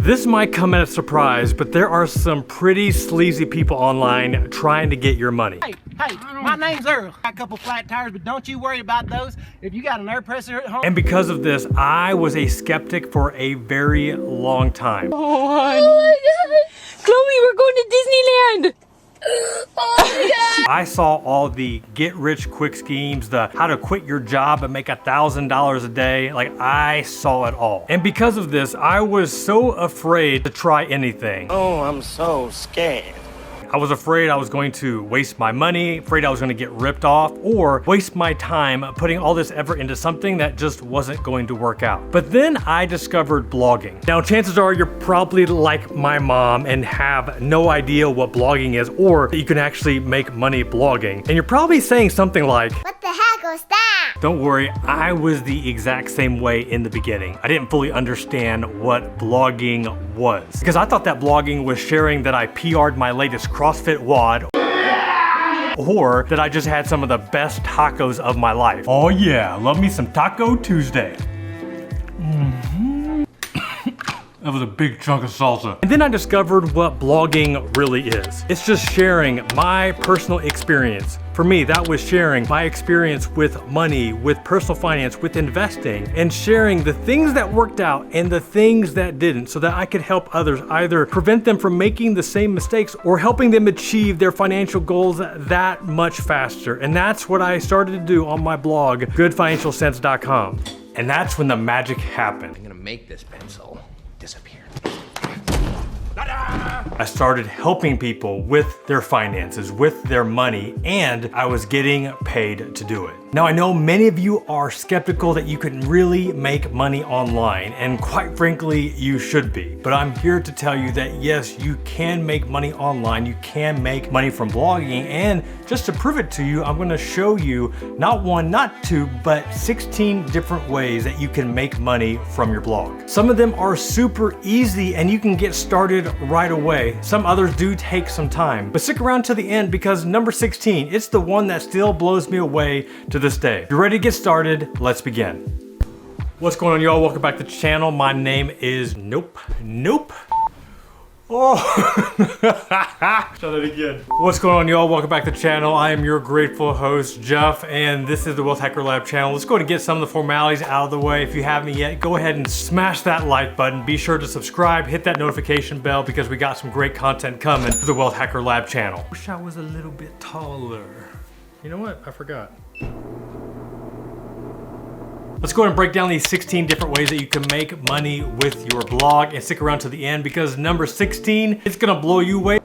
This might come as a surprise, but there are some pretty sleazy people online trying to get your money. Hey, my name's Earl. Got a couple flat tires, but don't you worry about those. If you got an air pressure at home. And because of this, I was a skeptic for a very long time. Oh my God. Chloe, we're going to Disneyland. Oh my God. I saw all the get rich quick schemes, the how to quit your job and make $1,000 a day. Like, I saw it all. And because of this, I was so afraid to try anything. Oh, I'm so scared. I was afraid I was going to waste my money, afraid I was going to get ripped off, or waste my time putting all this effort into something that just wasn't going to work out. But then I discovered blogging. Now, chances are you're probably like my mom and have no idea what blogging is, or that you can actually make money blogging. And you're probably saying something like, "What the heck was that?" Don't worry, I was the exact same way in the beginning. I didn't fully understand what blogging was, because I thought that blogging was sharing that I PR'd my latest CrossFit WOD, or that I just had some of the best tacos of my life. Oh yeah, love me some Taco Tuesday. That was a big chunk of salsa. And then I discovered what blogging really is. It's just sharing my personal experience. For me, that was sharing my experience with money, with personal finance, with investing, and sharing the things that worked out and the things that didn't, so that I could help others either prevent them from making the same mistakes or helping them achieve their financial goals that much faster. And that's what I started to do on my blog, goodfinancialsense.com. And that's when the magic happened. I'm gonna make this pencil disappear. I started helping people with their finances, with their money, and I was getting paid to do it. Now, I know many of you are skeptical that you can really make money online, and quite frankly, you should be. But I'm here to tell you that yes, you can make money online, you can make money from blogging, and just to prove it to you, I'm gonna show you not one, not two, but 16 different ways that you can make money from your blog. Some of them are super easy and you can get started right away. Some others do take some time, but stick around to the end because number 16, it's the one that still blows me away to this day. You ready to get started? Let's begin. What's going on, y'all? Welcome back to the channel. My name is Nope. Oh, try that again. What's going on, y'all? Welcome back to the channel. I am your grateful host, Jeff, and this is the Wealth Hacker Lab channel. Let's go ahead and get some of the formalities out of the way. If you haven't yet, go ahead and smash that like button. Be sure to subscribe, hit that notification bell because we got some great content coming to the Wealth Hacker Lab channel. Wish I was a little bit taller. You know what? I forgot. Let's go ahead and break down these 16 different ways that you can make money with your blog, and stick around to the end because number 16, it's gonna blow you away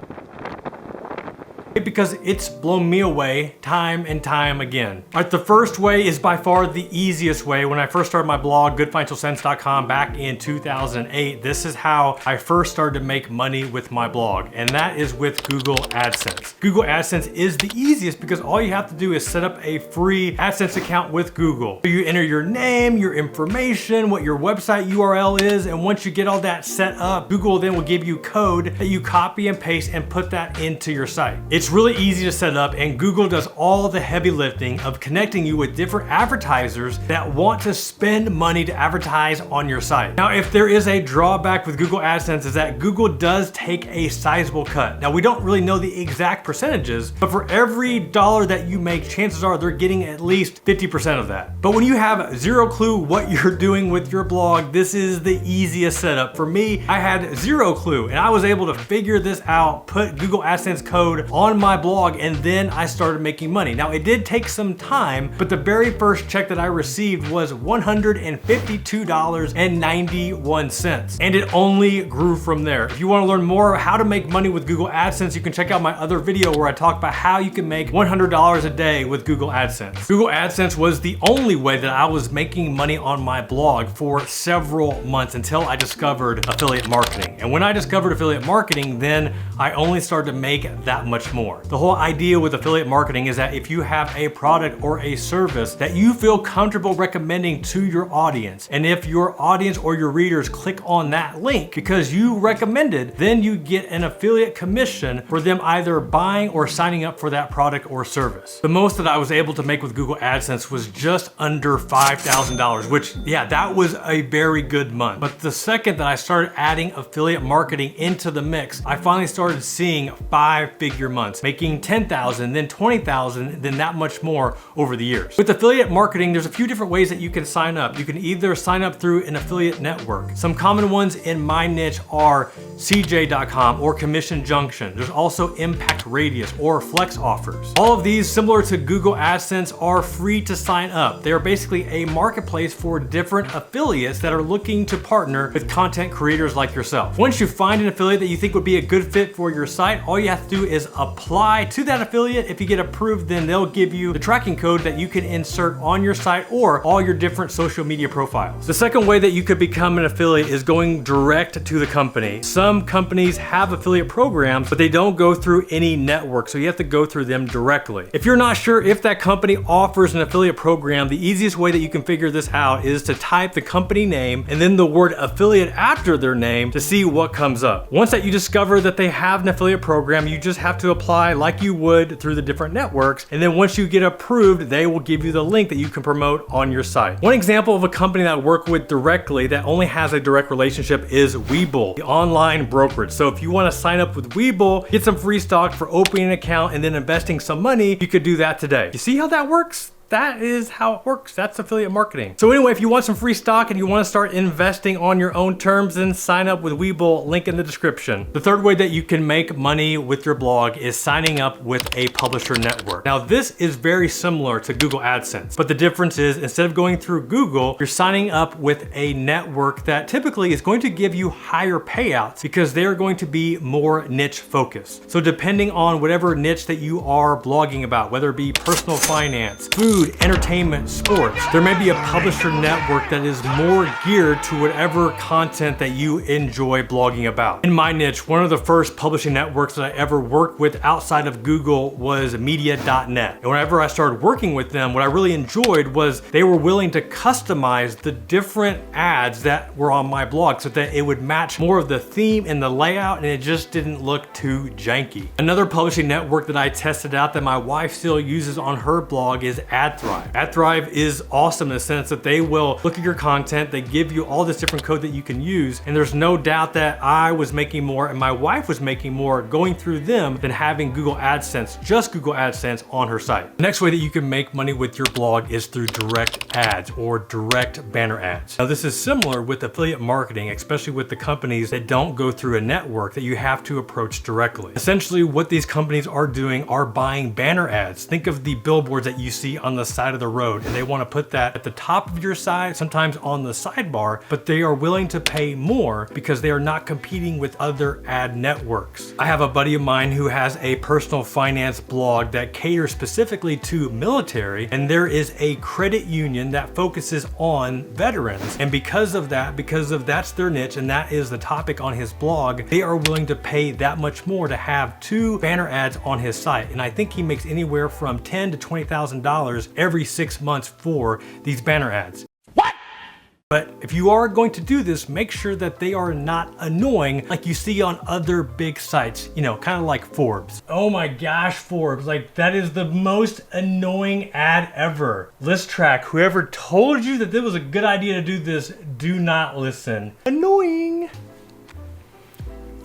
because it's blown me away time and time again. All right, the first way is by far the easiest way. When I first started my blog, goodfinancialsense.com, back in 2008, this is how I first started to make money with my blog, and that is with Google AdSense. Google AdSense is the easiest because all you have to do is set up a free AdSense account with Google. So you enter your name, your information, what your website URL is, and once you get all that set up, Google then will give you code that you copy and paste and put that into your site. It's really easy to set up, and Google does all the heavy lifting of connecting you with different advertisers that want to spend money to advertise on your site. Now, if there is a drawback with Google AdSense, is that Google does take a sizable cut. Now, we don't really know the exact percentages, but for every dollar that you make, chances are they're getting at least 50% of that. But when you have zero clue what you're doing with your blog, this is the easiest setup. For me, I had zero clue, and I was able to figure this out, put Google AdSense code on my blog, and then I started making money. Now, it did take some time, but the very first check that I received was $152.91, and it only grew from there. If you want to learn more how to make money with Google AdSense, you can check out my other video where I talk about how you can make $100 a day with Google AdSense. Google AdSense was the only way that I was making money on my blog for several months until I discovered affiliate marketing. And when I discovered affiliate marketing, then I only started to make that much more. more. The whole idea with affiliate marketing is that if you have a product or a service that you feel comfortable recommending to your audience, and if your audience or your readers click on that link because you recommended, then you get an affiliate commission for them either buying or signing up for that product or service. The most that I was able to make with Google AdSense was just under $5,000, which, yeah, that was a very good month. But the second that I started adding affiliate marketing into the mix, I finally started seeing 5-figure months, making $10,000, then $20,000, then that much more over the years. With affiliate marketing, there's a few different ways that you can sign up. You can either sign up through an affiliate network. Some common ones in my niche are CJ.com or Commission Junction. There's also Impact Radius or Flex Offers. All of these, similar to Google AdSense, are free to sign up. They are basically a marketplace for different affiliates that are looking to partner with content creators like yourself. Once you find an affiliate that you think would be a good fit for your site, all you have to do is apply to that affiliate. If you get approved, then they'll give you the tracking code that you can insert on your site or all your different social media profiles. The second way that you could become an affiliate is going direct to the company. Some companies have affiliate programs, but they don't go through any network, so you have to go through them directly. If you're not sure if that company offers an affiliate program, the easiest way that you can figure this out is to type the company name and then the word affiliate after their name to see what comes up. Once that you discover that they have an affiliate program, you just have to apply like you would through the different networks, and then once you get approved, they will give you the link that you can promote on your site. One example of a company that I work with directly that only has a direct relationship is Webull, the online brokerage. So if you want to sign up with Webull, get some free stock for opening an account and then investing some money, you could do that today. You see how that works? That is how it works. That's affiliate marketing. So anyway, if you want some free stock and you want to start investing on your own terms, then sign up with Webull, link in the description. The third way that you can make money with your blog is signing up with a publisher network. Now this is very similar to Google AdSense, but the difference is instead of going through Google, you're signing up with a network that typically is going to give you higher payouts because they're going to be more niche focused. So depending on whatever niche that you are blogging about, whether it be personal finance, food, entertainment, sports, there may be a publisher network that is more geared to whatever content that you enjoy blogging about. In my niche, one of the first publishing networks that I ever worked with outside of Google was media.net. And whenever I started working with them, what I really enjoyed was they were willing to customize the different ads that were on my blog so that it would match more of the theme and the layout, and it just didn't look too janky. Another publishing network that I tested out that my wife still uses on her blog is Adsense. AdThrive is awesome in the sense that they will look at your content, they give you all this different code that you can use, and there's no doubt that I was making more and my wife was making more going through them than having Google AdSense, just Google AdSense on her site. The next way that you can make money with your blog is through direct ads or direct banner ads. Now this is similar with affiliate marketing, especially with the companies that don't go through a network that you have to approach directly. Essentially what these companies are doing are buying banner ads. Think of the billboards that you see on the side of the road, and they want to put that at the top of your site, sometimes on the sidebar, but they are willing to pay more because they are not competing with other ad networks. I have a buddy of mine who has a personal finance blog that caters specifically to military, and there is a credit union that focuses on veterans, and because of that's their niche and that is the topic on his blog, they are willing to pay that much more to have 2 banner ads on his site, and I think he makes anywhere from $10,000 to $20,000 every 6 months for these banner ads. What? But if you are going to do this, make sure that they are not annoying like you see on other big sites, you know, kind of like Forbes. Oh my gosh, Forbes, like that is the most annoying ad ever. List track, whoever told you that this was a good idea to do this, do not listen. Annoying.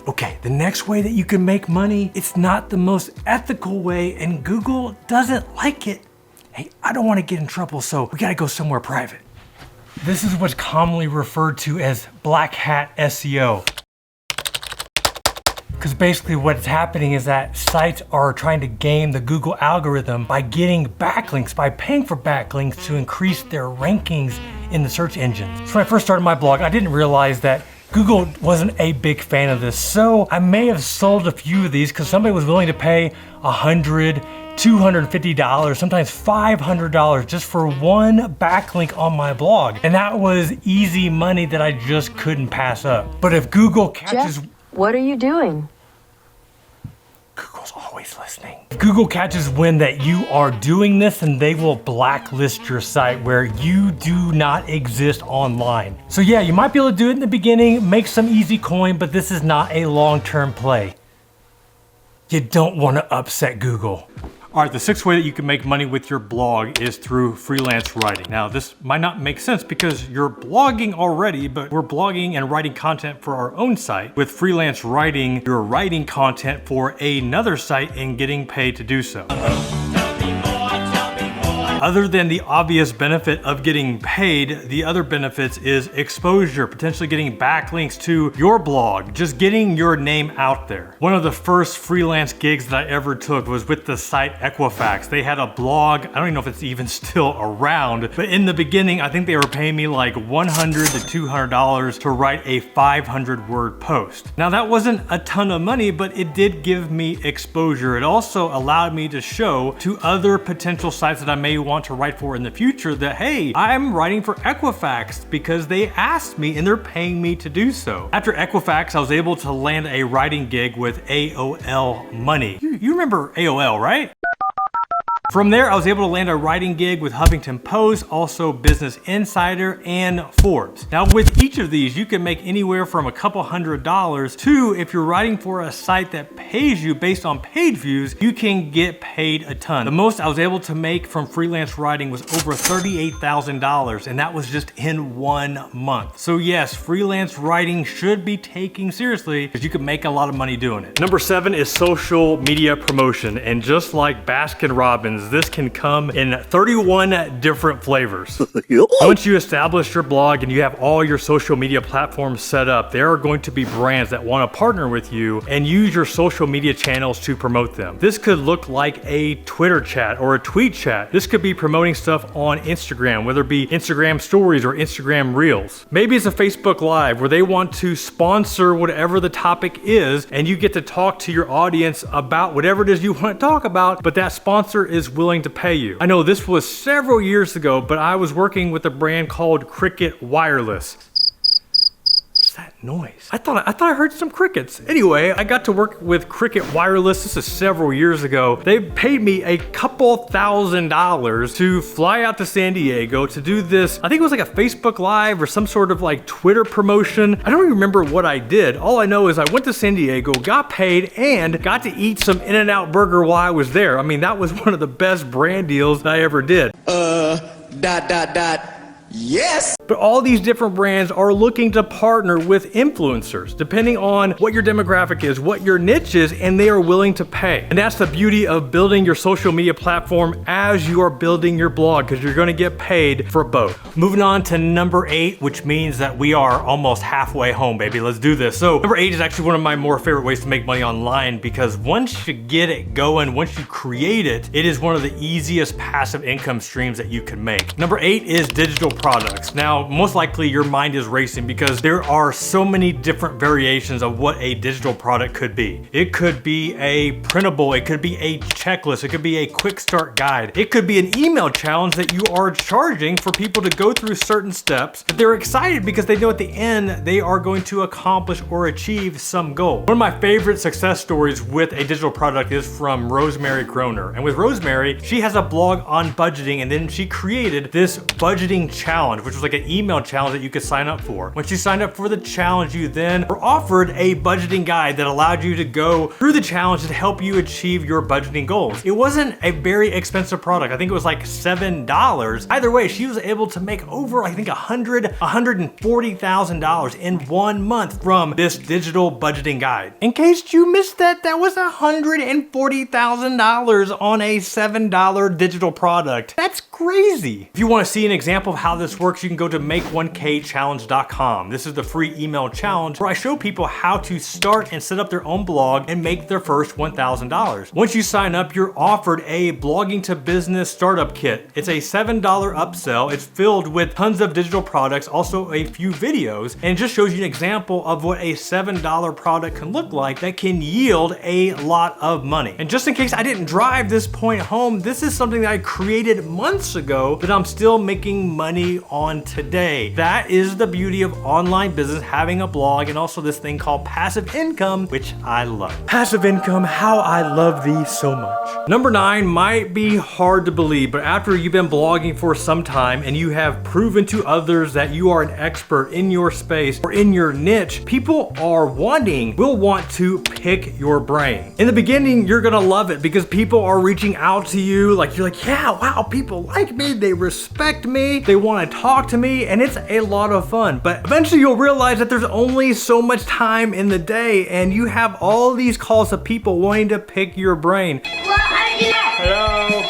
Okay, the next way that you can make money, it's not the most ethical way and Google doesn't like it. Hey, I don't want to get in trouble, so we gotta go somewhere private. This is what's commonly referred to as black hat SEO. Because basically what's happening is that sites are trying to game the Google algorithm by getting backlinks, by paying for backlinks to increase their rankings in the search engines. So when I first started my blog, I didn't realize that Google wasn't a big fan of this. So I may have sold a few of these because somebody was willing to pay $100, $250, sometimes $500 just for one backlink on my blog. And that was easy money that I just couldn't pass up. But if Google catches... Jeff, what are you doing? Google's always nobody's listening. If Google catches wind that you are doing this, and they will blacklist your site where you do not exist online. So yeah, you might be able to do it in the beginning, make some easy coin, but this is not a long-term play. You don't want to upset Google. All right, the sixth way that you can make money with your blog is through freelance writing. Now, this might not make sense because you're blogging already, but we're blogging and writing content for our own site. With freelance writing, you're writing content for another site and getting paid to do so. Other than the obvious benefit of getting paid, the other benefits is exposure, potentially getting backlinks to your blog, just getting your name out there. One of the first freelance gigs that I ever took was with the site Equifax. They had a blog, I don't even know if it's even still around, but in the beginning, I think they were paying me like $100 to $200 to write a 500-word post. Now that wasn't a ton of money, but it did give me exposure. It also allowed me to show to other potential sites that I may want to write for in the future that, hey, I'm writing for Equifax because they asked me and they're paying me to do so. After Equifax, I was able to land a writing gig with AOL Money. You remember AOL, right? From there, I was able to land a writing gig with Huffington Post, also Business Insider, and Forbes. Now, with each of these, you can make anywhere from a couple $100 to, if you're writing for a site that pays you based on page views, you can get paid a ton. The most I was able to make from freelance writing was over $38,000, and that was just in 1 month. So yes, freelance writing should be taken seriously because you can make a lot of money doing it. Number 7 is social media promotion, and just like Baskin-Robbins, this can come in 31 different flavors. Once you establish your blog and you have all your social media platforms set up, there are going to be brands that want to partner with you and use your social media channels to promote them. This could look like a Twitter chat or a tweet chat. This could be promoting stuff on Instagram, whether it be Instagram stories or Instagram reels. Maybe it's a Facebook Live where they want to sponsor whatever the topic is, and you get to talk to your audience about whatever it is you want to talk about, but that sponsor is willing to pay you. I know this was several years ago, but I was working with a brand called Cricket Wireless. What's that noise? I thought I heard some crickets. Anyway, I got to work with Cricket Wireless. This is several years ago. They paid me a couple $1,000s to fly out to San Diego to do this. I think it was like a Facebook Live or some sort of like Twitter promotion. I don't even remember what I did. All I know is I went to San Diego, got paid, and got to eat some In-N-Out burger while I was there. I mean, that was one of the best brand deals that I ever did. Yes! But all these different brands are looking to partner with influencers, depending on what your demographic is, what your niche is, and they are willing to pay. And that's the beauty of building your social media platform as you are building your blog, because you're gonna get paid for both. Moving on to number 8, which means that we are almost halfway home, baby. Let's do this. So number 8 is actually one of my more favorite ways to make money online, because once you get it going, once you create it, it is one of the easiest passive income streams that you can make. Number 8 is digital products. Now, most likely your mind is racing because there are so many different variations of what a digital product could be. It could be a printable, it could be a checklist, it could be a quick start guide, it could be an email challenge that you are charging for people to go through certain steps, but they're excited because they know at the end they are going to accomplish or achieve some goal. One of my favorite success stories with a digital product is from Rosemary Groner. And with Rosemary, she has a blog on budgeting, and then she created this budgeting challenge, which was like an email challenge that you could sign up for. Once you signed up for the challenge, you then were offered a budgeting guide that allowed you to go through the challenge to help you achieve your budgeting goals. It wasn't a very expensive product. I think it was like $7. Either way, she was able to make over, I think, $140,000 in 1 month from this digital budgeting guide. In case you missed that, that was $140,000 on a $7 digital product. That's crazy. If you want to see an example of how this works, you can go to make1kchallenge.com. This is the free email challenge where I show people how to start and set up their own blog and make their first $1,000. Once you sign up, you're offered a blogging to business startup kit. It's a $7 upsell. It's filled with tons of digital products, also a few videos, and it just shows you an example of what a $7 product can look like that can yield a lot of money. And just in case I didn't drive this point home, this is something that I created months ago that I'm still making money me on today. That is the beauty of online business, having a blog, and also this thing called passive income, which I love. Passive income, how I love these so much. Number 9 might be hard to believe, but after you've been blogging for some time and you have proven to others that you are an expert in your space or in your niche, people will want to pick your brain. In the beginning, you're gonna love it because people are reaching out to you. Like, you're like, yeah, wow, people like me, they respect me, they wanna talk to me, and it's a lot of fun. But eventually you'll realize that there's only so much time in the day and you have all these calls of people wanting to pick your brain. Hello.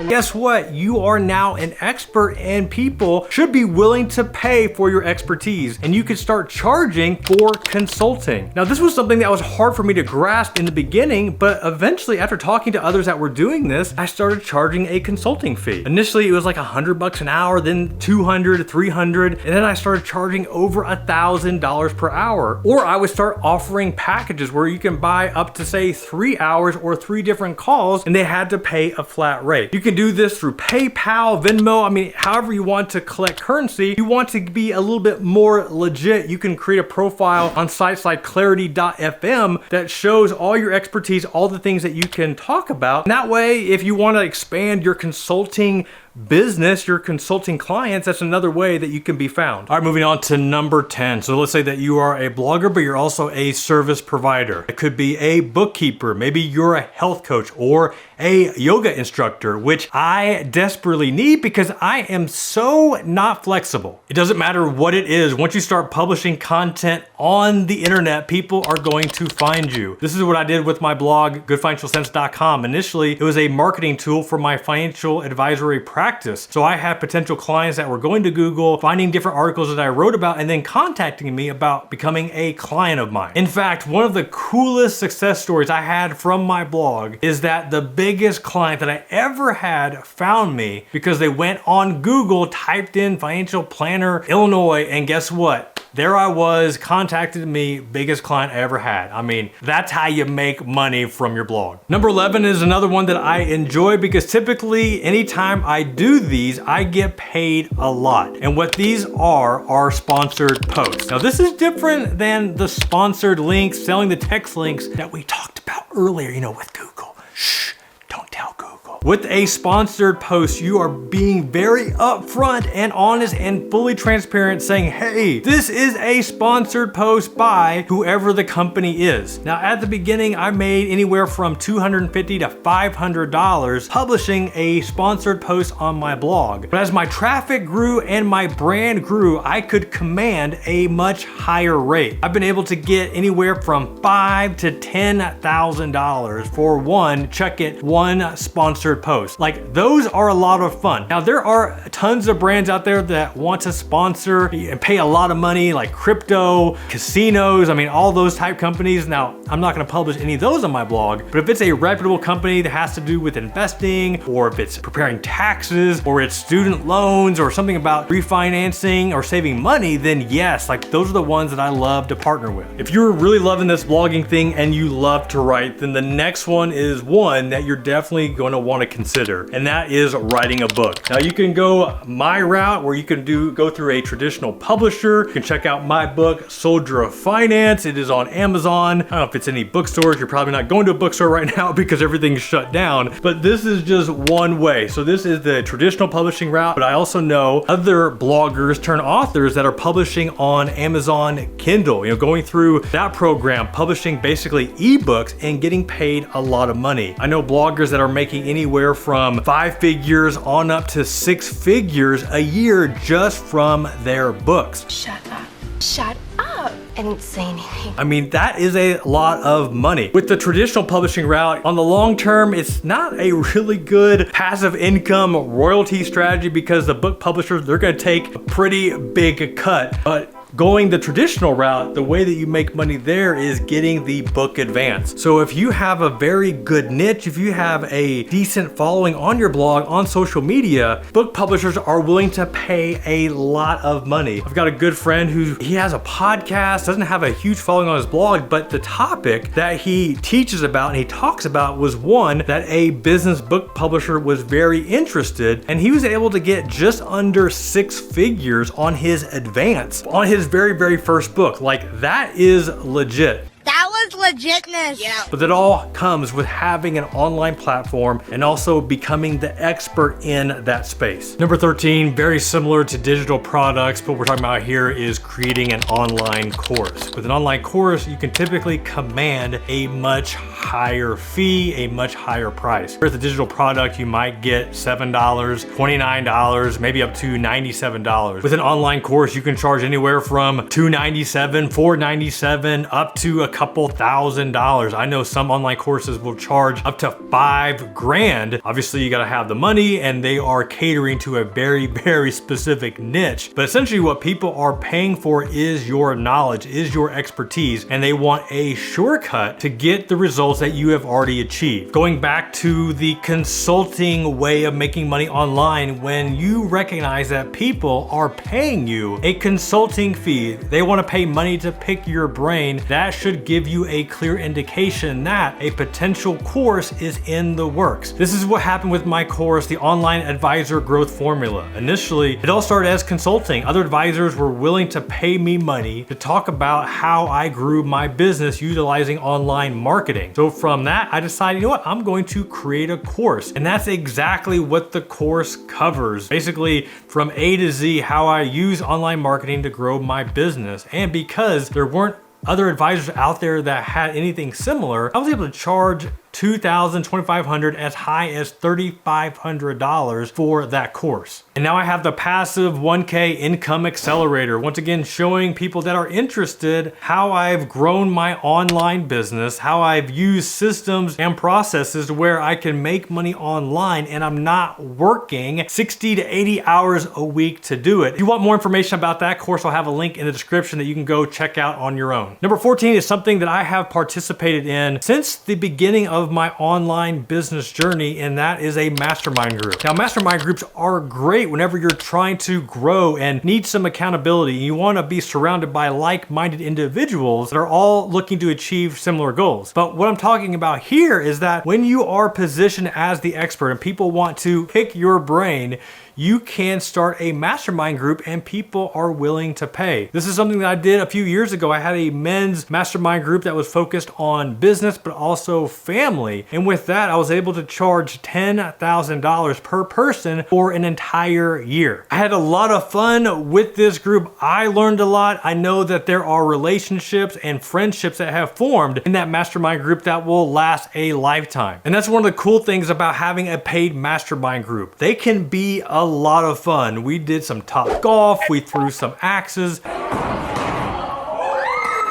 Guess what? You are now an expert and people should be willing to pay for your expertise, and you can start charging for consulting. Now, this was something that was hard for me to grasp in the beginning, but eventually after talking to others that were doing this, I started charging a consulting fee. Initially, it was like $100 an hour, then 200, 300, and then I started charging over $1,000 per hour. Or I would start offering packages where you can buy up to say 3 hours or 3 different calls, and they had to pay a flat rate. You can do this through PayPal, Venmo, I mean, however you want to collect currency. You want to be a little bit more legit, you can create a profile on sites like clarity.fm that shows all your expertise, all the things that you can talk about. And that way, if you want to expand your consulting business, your consulting clients, that's another way that you can be found. All right, moving on to number 10. So let's say that you are a blogger, but you're also a service provider. It could be a bookkeeper, maybe you're a health coach or a yoga instructor, which I desperately need because I am so not flexible. It doesn't matter what it is. Once you start publishing content on the internet, people are going to find you. This is what I did with my blog, goodfinancialsense.com. Initially, it was a marketing tool for my financial advisory practice. So I had potential clients that were going to Google, finding different articles that I wrote about, and then contacting me about becoming a client of mine. In fact, one of the coolest success stories I had from my blog is that the biggest client that I ever had found me because they went on Google, typed in financial planner Illinois, and guess what? There I was, contacted me, biggest client I ever had. I mean, that's how you make money from your blog. Number 11 is another one that I enjoy because typically anytime I do these, I get paid a lot. And what these are sponsored posts. Now this is different than the sponsored links, selling the text links that we talked about earlier, you know, with Google. Shh, don't tell Google. With a sponsored post, you are being very upfront and honest and fully transparent, saying, hey, this is a sponsored post by whoever the company is. Now, at the beginning, I made anywhere from $250 to $500 publishing a sponsored post on my blog. But as my traffic grew and my brand grew, I could command a much higher rate. I've been able to get anywhere from $5,000 to $10,000 for one sponsored post. Like, those are a lot of fun. Now, there are tons of brands out there that want to sponsor and pay a lot of money, like crypto, casinos, I mean, all those type companies. Now, I'm not gonna publish any of those on my blog, but if it's a reputable company that has to do with investing, or if it's preparing taxes, or it's student loans, or something about refinancing or saving money, then yes, like those are the ones that I love to partner with. If you're really loving this blogging thing and you love to write, then the next one is one that you're definitely gonna want to consider, and that is writing a book. Now, you can go my route where you can go through a traditional publisher. You can check out my book, Soldier of Finance. It is on Amazon. I don't know if it's any bookstores. You're probably not going to a bookstore right now because everything's shut down, but this is just one way. So this is the traditional publishing route, but I also know other bloggers turn authors that are publishing on Amazon Kindle, you know, going through that program, publishing basically ebooks and getting paid a lot of money. I know bloggers that are making anywhere from 5 figures on up to 6 figures a year just from their books. Shut up. Shut up. I didn't say anything. I mean, that is a lot of money. With the traditional publishing route, on the long term, it's not a really good passive income royalty strategy because the book publishers, they're gonna take a pretty big cut. But Going the traditional route, the way that you make money there is getting the book advance. So if you have a very good niche, if you have a decent following on your blog, on social media, book publishers are willing to pay a lot of money. I've got a good friend he has a podcast, doesn't have a huge following on his blog, but the topic that he teaches about and he talks about was one that a business book publisher was very interested, and he was able to get just under 6 figures on his advance on his very, very first book. Like, that is legit. That was legitness. Yeah. But that all comes with having an online platform and also becoming the expert in that space. Number 13, very similar to digital products, but what we're talking about here is creating an online course. With an online course, you can typically command a much higher fee, a much higher price. With a digital product, you might get $7, $29, maybe up to $97. With an online course, you can charge anywhere from $297, $497, up to a couple $1,000s. I know some online courses will charge up to $5,000. Obviously, you gotta have the money, and they are catering to a very, very specific niche. But essentially what people are paying for is your knowledge, is your expertise, and they want a shortcut to get the results that you have already achieved. Going back to the consulting way of making money online, when you recognize that people are paying you a consulting fee, they wanna pay money to pick your brain, that should give you a clear indication that a potential course is in the works. This is what happened with my course, the Online Advisor Growth Formula. Initially, it all started as consulting. Other advisors were willing to pay me money to talk about how I grew my business utilizing online marketing. So from that, I decided, you know what, I'm going to create a course. And that's exactly what the course covers. Basically, from A to Z, how I use online marketing to grow my business. And because there weren't other advisors out there that had anything similar, I was able to charge $2,000, $2,500, as high as $3,500 for that course. And now I have the passive 1K income accelerator. Once again, showing people that are interested how I've grown my online business, how I've used systems and processes to where I can make money online and I'm not working 60 to 80 hours a week to do it. If you want more information about that course, I'll have a link in the description that you can go check out on your own. Number 14 is something that I have participated in since the beginning of my online business journey, and that is a mastermind group. Now, mastermind groups are great whenever you're trying to grow and need some accountability. You want to be surrounded by like-minded individuals that are all looking to achieve similar goals. But what I'm talking about here is that when you are positioned as the expert and people want to pick your brain, you can start a mastermind group and people are willing to pay. This is something that I did a few years ago. I had a men's mastermind group that was focused on business, but also family. And with that, I was able to charge $10,000 per person for an entire year. I had a lot of fun with this group. I learned a lot. I know that there are relationships and friendships that have formed in that mastermind group that will last a lifetime. And that's one of the cool things about having a paid mastermind group. They can be a lot of fun. We did some top golf, we threw some axes,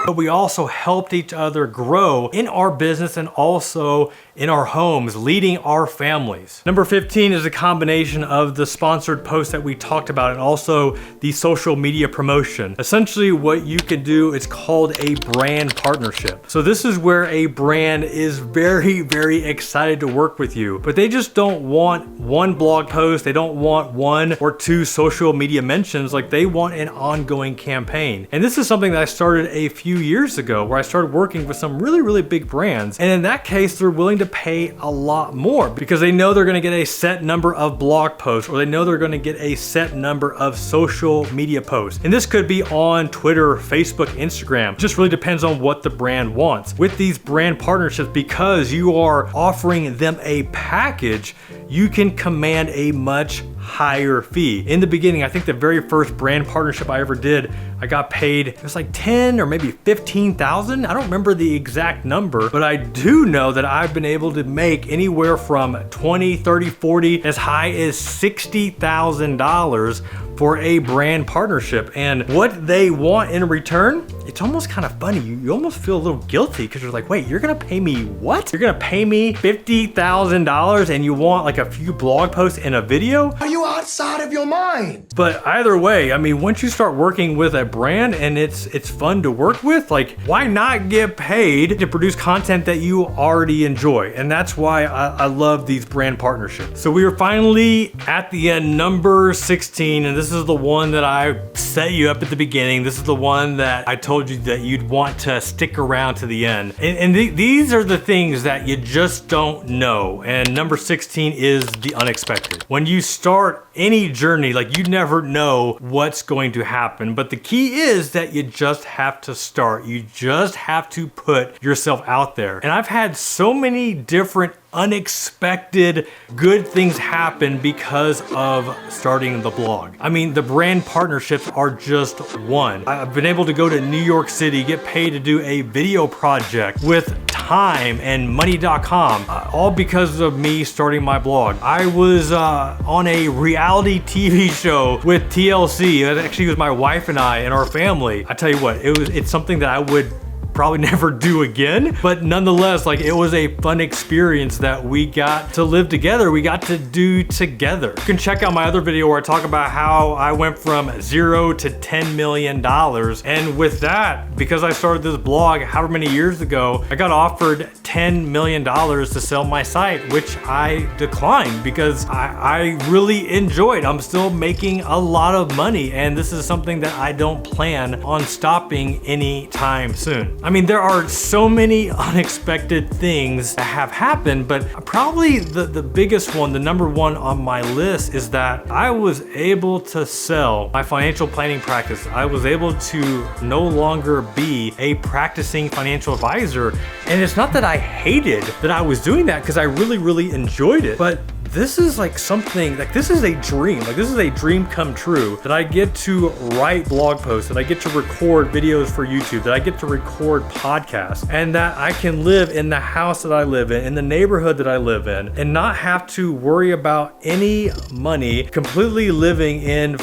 but we also helped each other grow in our business and also in our homes, leading our families. Number 15 is a combination of the sponsored posts that we talked about and also the social media promotion. Essentially what you can do, it's called a brand partnership. So this is where a brand is very, very excited to work with you, but they just don't want one blog post. They don't want 1 or 2 social media mentions. Like, they want an ongoing campaign. And this is something that I started a few years ago where I started working with some really, really big brands. And in that case, they're willing to pay a lot more because they know they're going to get a set number of blog posts, or they know they're going to get a set number of social media posts. And this could be on Twitter, Facebook, Instagram. It just really depends on what the brand wants. With these brand partnerships, because you are offering them a package, you can command a much higher fee. In the beginning, I think the very first brand partnership I ever did, I got paid, it was like 10 or maybe 15,000. I don't remember the exact number, but I do know that I've been able to make anywhere from 20, 30, 40, as high as $60,000 for a brand partnership. And what they want in return, it's almost kind of funny. You almost feel a little guilty because you're like, wait, you're gonna pay me what? You're gonna pay me $50,000 and you want like a few blog posts and a video? Are you outside of your mind? But either way, I mean, once you start working with a brand and it's fun to work with, like, why not get paid to produce content that you already enjoy? And that's why I love these brand partnerships. So we are finally at the end, number 16, and this is the one that I set you up at the beginning. This is the one that I told you that you'd want to stick around to the end. And these are the things that you just don't know. And number 16 is the unexpected. When you start any journey, like, you never know what's going to happen. But the key is that you just have to start. You just have to put yourself out there. And I've had so many different unexpected good things happen because of starting the blog. I mean, the brand partnerships are just one. I've been able to go to New York City, get paid to do a video project with Time and Money.com, all because of me starting my blog. I was on a reality TV show with TLC. It actually was my wife and I and our family. I tell you what, it's something that I would probably never do again, but nonetheless, like, it was a fun experience that we got to live together, we got to do together. You can check out my other video where I talk about how I went from 0 to $10 million. And with that, because I started this blog however many years ago, I got offered $10 million to sell my site, which I declined because I really enjoyed. I'm still making a lot of money, and this is something that I don't plan on stopping anytime soon. I mean, there are so many unexpected things that have happened, but probably the biggest one, the number one on my list, is that I was able to sell my financial planning practice. I was able to no longer be a practicing financial advisor. And it's not that I hated that I was doing that, because I really, really enjoyed it. But this is like something, like, this is a dream. Like, this is a dream come true, that I get to write blog posts, that I get to record videos for YouTube, that I get to record podcasts, and that I can live in the house that I live in the neighborhood that I live in, and not have to worry about any money, completely living in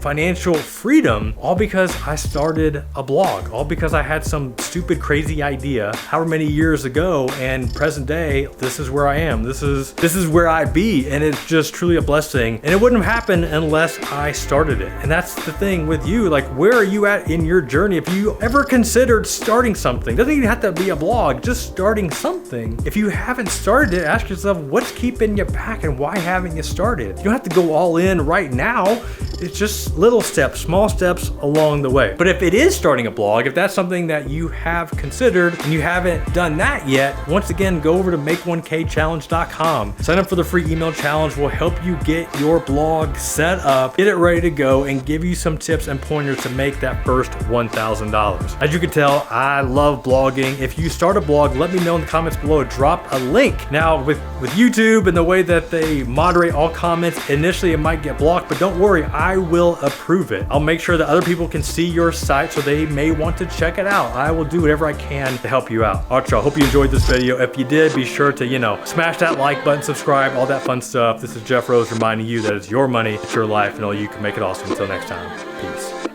financial freedom, all because I started a blog, all because I had some stupid, crazy idea however many years ago, and present day, this is where I am. This is where I be, and it's just truly a blessing. And it wouldn't have happened unless I started it. And that's the thing with you, like, where are you at in your journey? If you ever considered starting something, doesn't even have to be a blog, just starting something. If you haven't started it, ask yourself, what's keeping you back and why haven't you started? You don't have to go all in right now. It's just little steps, small steps along the way. But if it is starting a blog, if that's something that you have considered and you haven't done that yet, once again, go over to make1kchallenge.com. Sign up for the free email challenge. We'll help you get your blog set up, get it ready to go, and give you some tips and pointers to make that first $1,000. As you can tell, I love blogging. If you start a blog, let me know in the comments below. Drop a link. Now, with YouTube and the way that they moderate all comments, initially it might get blocked, but don't worry, I will approve it. I'll make sure that other people can see your site so they may want to check it out. I will do whatever I can to help you out. All right, y'all, hope you enjoyed this video. If you did, be sure to, smash that like button, subscribe, all that fun stuff. This is Jeff Rose reminding you that it's your money, it's your life, and all you can make it awesome. Until next time, peace.